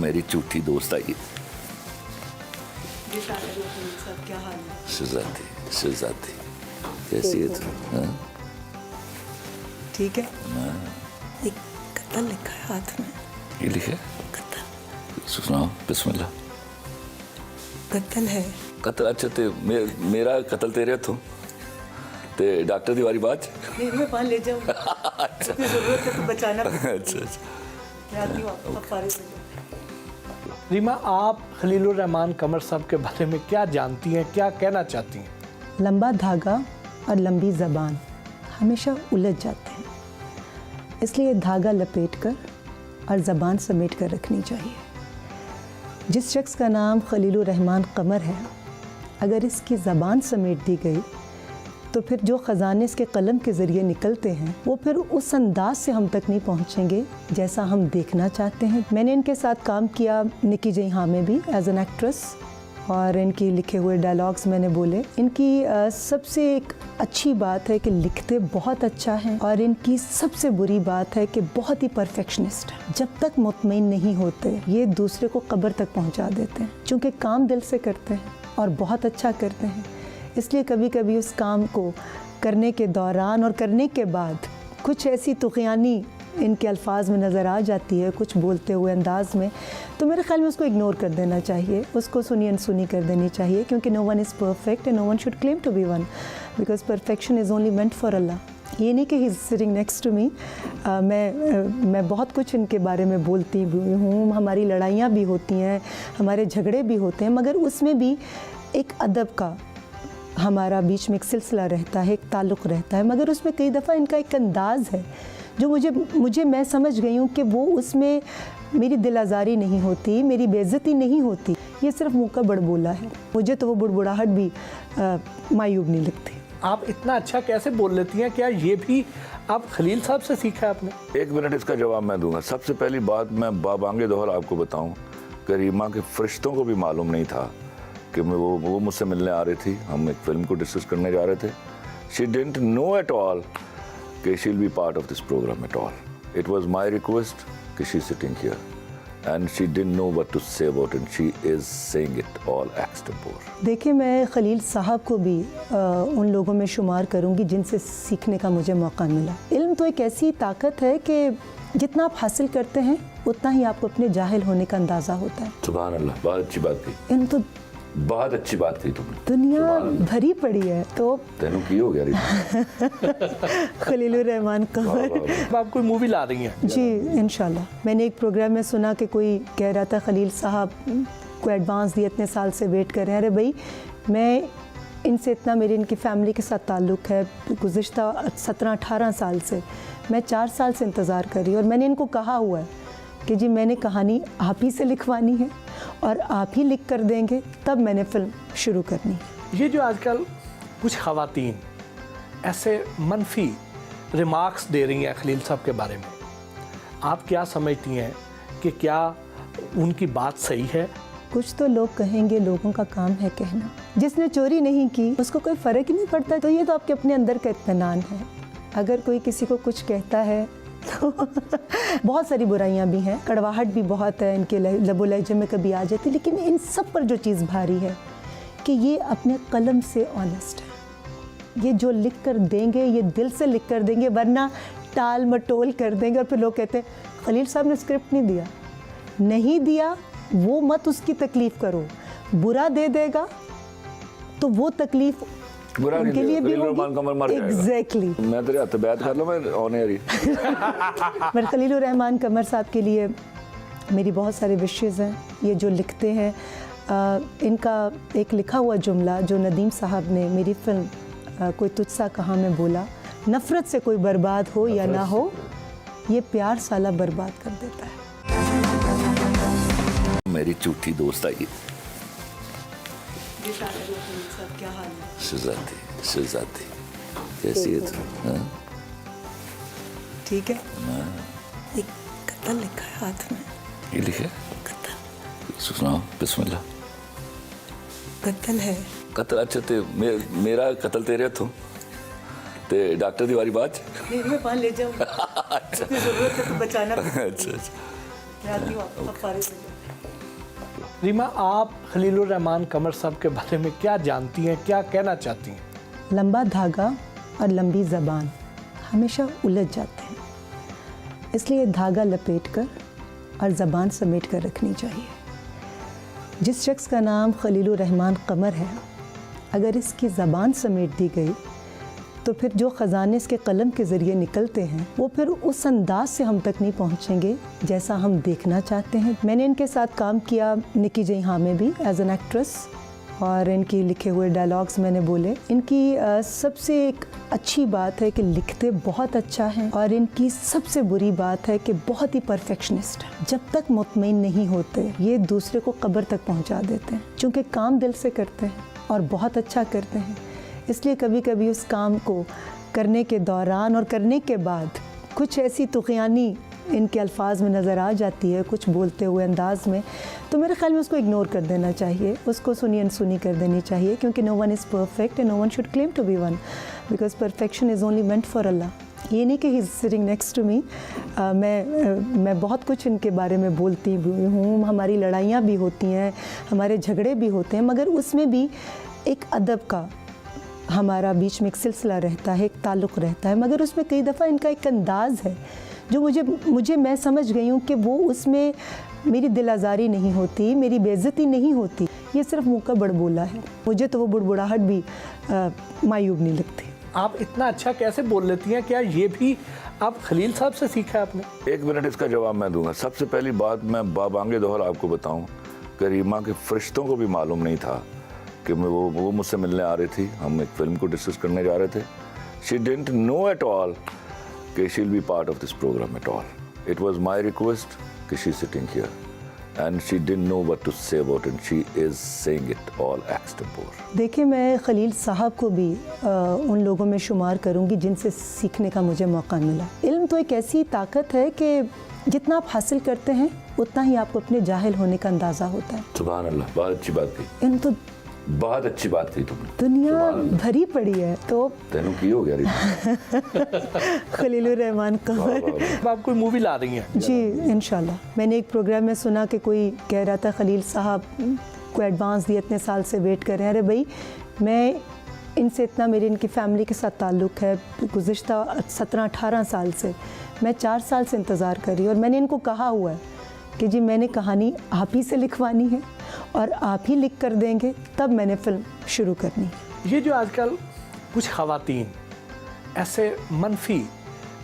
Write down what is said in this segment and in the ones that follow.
मेरी झूठी दोस्त आई। क्या हाल है? शहजादी कैसी है तू? हाँ? ठीक है। एक कत्ल लिखा है हाथ में। ये लिखे? कत्ल। सुनाओ बिस्मिल्लाह। कत्ल है। कत्ल? अच्छा ते मेरा कत्ल तेरे हथों ते डॉक्टर दी वारी बात मैं पान ले जाऊँ। अच्छा जरूरत है तो बचाना। अच्छा। मैं आती हूँ, आप फारिग हो जाओ। रीमा, आप खलीलुर रहमान कमर साहब के बारे में क्या जानती हैं, क्या कहना चाहती हैं? लंबा धागा और लंबी ज़बान हमेशा उलझ जाते हैं, इसलिए धागा लपेटकर और ज़बान समेट कर रखनी चाहिए। जिस शख्स का नाम खलीलुर रहमान कमर है, अगर इसकी ज़बान समेट दी गई तो फिर जो ख़जाने इसके कलम के ज़रिए निकलते हैं वो फिर उस अंदाज से हम तक नहीं पहुंचेंगे जैसा हम देखना चाहते हैं। मैंने इनके साथ काम किया निकी जहाँ में भी एज एन एक्ट्रेस, और इनकी लिखे हुए डायलॉग्स मैंने बोले। इनकी सबसे एक अच्छी बात है कि लिखते बहुत अच्छा हैं, और इनकी सबसे बुरी बात है कि बहुत ही परफेक्शनिस्ट है। जब तक मुतमईन नहीं होते ये दूसरे को कब्र तक पहुंचा देते हैं, क्योंकि काम दिल से करते हैं और बहुत अच्छा करते हैं। इसलिए कभी कभी उस काम को करने के दौरान और करने के बाद कुछ ऐसी तुग़यानी इनके अल्फाज में नज़र आ जाती है, कुछ बोलते हुए अंदाज में, तो मेरे ख्याल में उसको इग्नोर कर देना चाहिए, उसको सुनी अनसुनी कर देनी चाहिए, क्योंकि no one is perfect and no one should claim to be one, because perfection is only meant for Allah. ये नहीं कि he is sitting next to me. मैं बहुत कुछ इनके बारे में बोलती भी हूँ, हमारी लड़ाइयाँ भी होती हैं, हमारे झगड़े भी होते हैं, मगर उसमें भी एक अदब का हमारा बीच में एक सिलसिला रहता है, एक ताल्लुक़ रहता है। मगर उसमें कई दफ़ा इनका एक अंदाज़ है जो मुझे मैं समझ गई हूँ कि वो उसमें मेरी दिल आज़ारी नहीं होती, मेरी बेइज्जती नहीं होती, ये सिर्फ मुँह का बड़बोला है। मुझे तो वो बुड़बुड़ाहट भी मायूब नहीं लगती। आप इतना अच्छा कैसे बोल लेती हैं? क्या ये भी आप खलील साहब से सीखा है आपने? 1 मिनट इसका जवाब मैं दूंगा। सबसे पहली बात मैं बाबांगे दोहर आपको बताऊं कि रीमा के फरिश्तों को भी मालूम नहीं था कि वो मुझसे मिलने आ रही थी। हम एक फिल्म को डिस्कस करने जा रहे थे। She didn't know at all कि she will be part of this programme at all. It was my request कि she sitting here and she didn't know what to say about it. She is saying it all extempore. देखिए, मैं खलील साहब को भी उन लोगों में शुमार करूंगी जिनसे सीखने का मुझे मौका मिला। इल्म तो एक ऐसी ताकत है कि जितना आप हासिल करते हैं उतना ही आपको अपने जाहिल होने का अंदाज़ा होता है। सुभान अल्लाह, बहुत अच्छी बात कही। इल्म तो बहुत अच्छी बात कही तुमने। दुनिया भरी पड़ी है तो तेनू की हो गया रीमा? खलीलुर रहमान कमर। अब आप कोई मूवी ला रही हैं? जी इंशाल्लाह। मैंने एक प्रोग्राम में सुना कि कोई कह रहा था खलील साहब को एडवांस दिए, इतने साल से वेट कर रहे हैं। अरे भाई, मैं इनसे इतना, मेरी इनकी फ़ैमिली के साथ ताल्लुक़ है गुज़िश्ता 17-18 साल से। मैं 4 साल से इंतज़ार कर रही हूँ, और मैंने इनको कहा हुआ है कि जी मैंने कहानी आप ही से लिखवानी है और आप ही लिख कर देंगे, तब मैंने फ़िल्म शुरू करनी है। ये जो आजकल कुछ ख़वातीन ऐसे मनफी रिमार्क्स दे रही हैं खलील साहब के बारे में, आप क्या समझती हैं कि क्या उनकी बात सही है? कुछ तो लोग कहेंगे, लोगों का काम है कहना। जिसने चोरी नहीं की उसको कोई फ़र्क ही नहीं पड़ता। तो ये तो आपके अपने अंदर का इत्मीनान है। अगर कोई किसी को कुछ कहता है तो बहुत सारी बुराइयां भी हैं, कड़वाहट भी बहुत है, इनके लबो लहजे में कभी आ जाती, लेकिन इन सब पर जो चीज़ भारी है कि ये अपने कलम से ऑनेस्ट है। ये जो लिख कर देंगे ये दिल से लिख कर देंगे, वरना टाल मटोल कर देंगे। और फिर लोग कहते हैं खलील साहब ने स्क्रिप्ट नहीं दिया, वो मत उसकी तकलीफ़ करो। बुरा दे देगा तो वो तकलीफ़ बुरा उनके लिए भी होगी। एग्जैक्टली। मैं तेरे हाथ बैठ कर लो, मैं ऑन एयर ही। मैं खलीलुर रहमान कमर साहब के लिए मेरी बहुत सारे विशेज़ हैं। ये जो लिखते हैं, इनका एक लिखा हुआ जुमला जो नदीम साहब ने मेरी फिल्म कोई तुझसा कहाँ में बोला, नफ़रत से कोई बर्बाद हो या ना हो, ये प्यार साला बर्बाद कर देता है। मेरी झूठी दोस्त आई। क्या हाल है? शहजादी कैसी है तू? हाँ? ठीक है। एक कत्ल लिखा है हाथ में। ये लिखे? कत्ल। सुनाओ बिस्मिल्लाह। कत्ल है। कत्ल? अच्छा ते मेरा कत्ल तेरे हथों ते डॉक्टर दी वारी बात? मैं पान ले जाऊँ। अच्छा जरूरत है तो बचाना। अच्छा। मैं आती हूँ, आप फारिग हो जाओ। रीमा, आप खलीलुर रहमान कमर साहब के बारे में क्या जानती हैं, क्या कहना चाहती हैं? लंबा धागा और लंबी ज़बान हमेशा उलझ जाते हैं, इसलिए धागा लपेट कर और ज़बान समेट कर रखनी चाहिए। जिस शख्स का नाम खलीलुर रहमान कमर है, अगर इसकी ज़बान समेट दी गई तो फिर जो ख़जाने इसके कलम के ज़रिए निकलते हैं वो फिर उस अंदाज से हम तक नहीं पहुंचेंगे जैसा हम देखना चाहते हैं। मैंने इनके साथ काम किया निकी जई हाँ में भी एज एन एक्ट्रेस, और इनकी लिखे हुए डायलॉग्स मैंने बोले। इनकी सबसे एक अच्छी बात है कि लिखते बहुत अच्छा है, और इनकी सबसे बुरी बात है कि बहुत ही परफेक्शनिस्ट है। जब तक मुतमईन नहीं होते ये दूसरे को कब्र तक पहुंचा देते हैं, क्योंकि काम दिल से करते हैं और बहुत अच्छा करते हैं। इसलिए कभी कभी उस काम को करने के दौरान और करने के बाद कुछ ऐसी तुग़यानी इनके अल्फाज में नज़र आ जाती है, कुछ बोलते हुए अंदाज में, तो मेरे ख्याल में उसको इग्नोर कर देना चाहिए, उसको सुनी अनसुनी कर देनी चाहिए, क्योंकि no one is perfect and no one should claim to be one, because perfection is only meant for Allah. ये नहीं कि he is sitting next to me. मैं बहुत कुछ इनके बारे में बोलती हूँ, हमारी लड़ाइयाँ भी होती हैं, हमारे झगड़े भी होते हैं, मगर उसमें भी एक अदब का हमारा बीच में एक सिलसिला रहता है, एक ताल्लुक़ रहता है। मगर उसमें कई दफ़ा इनका एक अंदाज़ है जो मुझे मैं समझ गई हूँ कि वो उसमें मेरी दिल आज़ारी नहीं होती, मेरी बेइज्जती नहीं होती, ये सिर्फ मुँह का बड़बोला है। मुझे तो वो बुड़बुड़ाहट भी मायूब नहीं लगती। आप इतना अच्छा कैसे बोल लेती हैं? क्या ये भी आप खलील साहब से सीखा है आपने? 1 मिनट इसका जवाब मैं दूंगा। सबसे पहली बात मैं बाबांगे दोहर आपको बताऊं कि रीमा के फरिश्तों को भी मालूम नहीं था कि वो मुझसे मिलने आ रही थी, हम एक फिल्म को डिस्कस करने जा रहे थे। She didn't know at all कि she will be part of this programme at all. It was my request कि she sitting here and she didn't know what to say about it, she is saying it all extempore. देखिए, मैं खलील साहब को भी उन लोगों में शुमार करूंगी जिनसे सीखने का मुझे मौका मिला। इल्म तो एक ऐसी ताकत है कि जितना आप हासिल करते हैं उतना ही आपको अपने जाहिल होने का अंदाज़ा होता है। सुभान अल्लाह, बहुत अच्छी बात कही, इन तो बहुत अच्छी बात कही तुमने। दुनिया भरी पड़ी है तो तेनू की हो गया रीमा? खलीलुर रहमान कमर। अब आप कोई मूवी ला रही हैं? जी इंशाल्लाह। मैंने एक प्रोग्राम में सुना कि कोई कह रहा था खलील साहब को एडवांस दिए, इतने साल से वेट कर रहे हैं। अरे भाई, मैं इनसे इतना, मेरे इनकी फ़ैमिली के साथ ताल्लुक़ है गुज़िश्ता 17-18 साल से। मैं 4 साल से इंतज़ार कर रही हूँ, और मैंने इनको कहा हुआ है कि जी मैंने कहानी आप ही से लिखवानी है और आप ही लिख कर देंगे, तब मैंने फ़िल्म शुरू करनी है। ये जो आजकल कुछ ख़वातीन ऐसे मनफी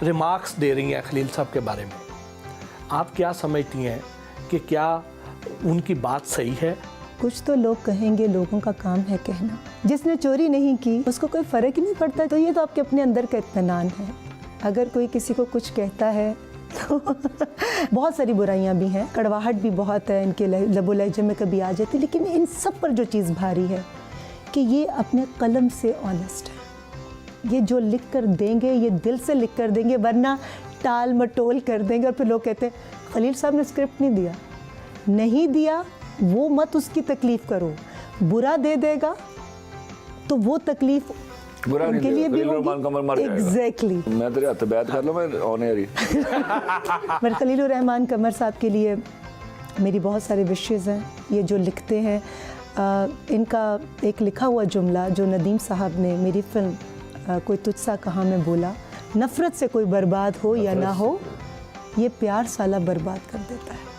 रिमार्क्स दे रही हैं खलील साहब के बारे में, आप क्या समझती हैं कि क्या उनकी बात सही है? कुछ तो लोग कहेंगे, लोगों का काम है कहना। जिसने चोरी नहीं की उसको कोई फ़र्क ही नहीं पड़ता, तो ये तो आपके अपने अंदर का इत्मीनान है। अगर कोई किसी को कुछ कहता है तो बहुत सारी बुराइयां भी हैं, कड़वाहट भी बहुत है, इनके लबो लहजे में कभी आ जाती, लेकिन इन सब पर जो चीज़ भारी है कि ये अपने कलम से ऑनेस्ट है। ये जो लिख कर देंगे ये दिल से लिख कर देंगे, वरना टाल मटोल कर देंगे। और फिर लोग कहते हैं खलील साहब ने स्क्रिप्ट नहीं दिया, वो मत उसकी तकलीफ़ करो, बुरा दे देगा तो वो तकलीफ़ बुरा नहीं उनके लिए भी खलीलुर रहमान कमर मर जाएगा। एग्जैक्टली। मैं तेरे हाथ बैठ कर लो, मैं ऑन एयर ही। मैं खलीलुर रहमान कमर साहब के लिए मेरी बहुत सारे विशेज़ हैं। ये जो लिखते हैं, इनका एक लिखा हुआ जुमला जो नदीम साहब ने मेरी फिल्म कोई तुझसा कहाँ में बोला, नफ़रत से कोई बर्बाद हो या ना हो, ये प्यार साला बर्बाद कर देता है।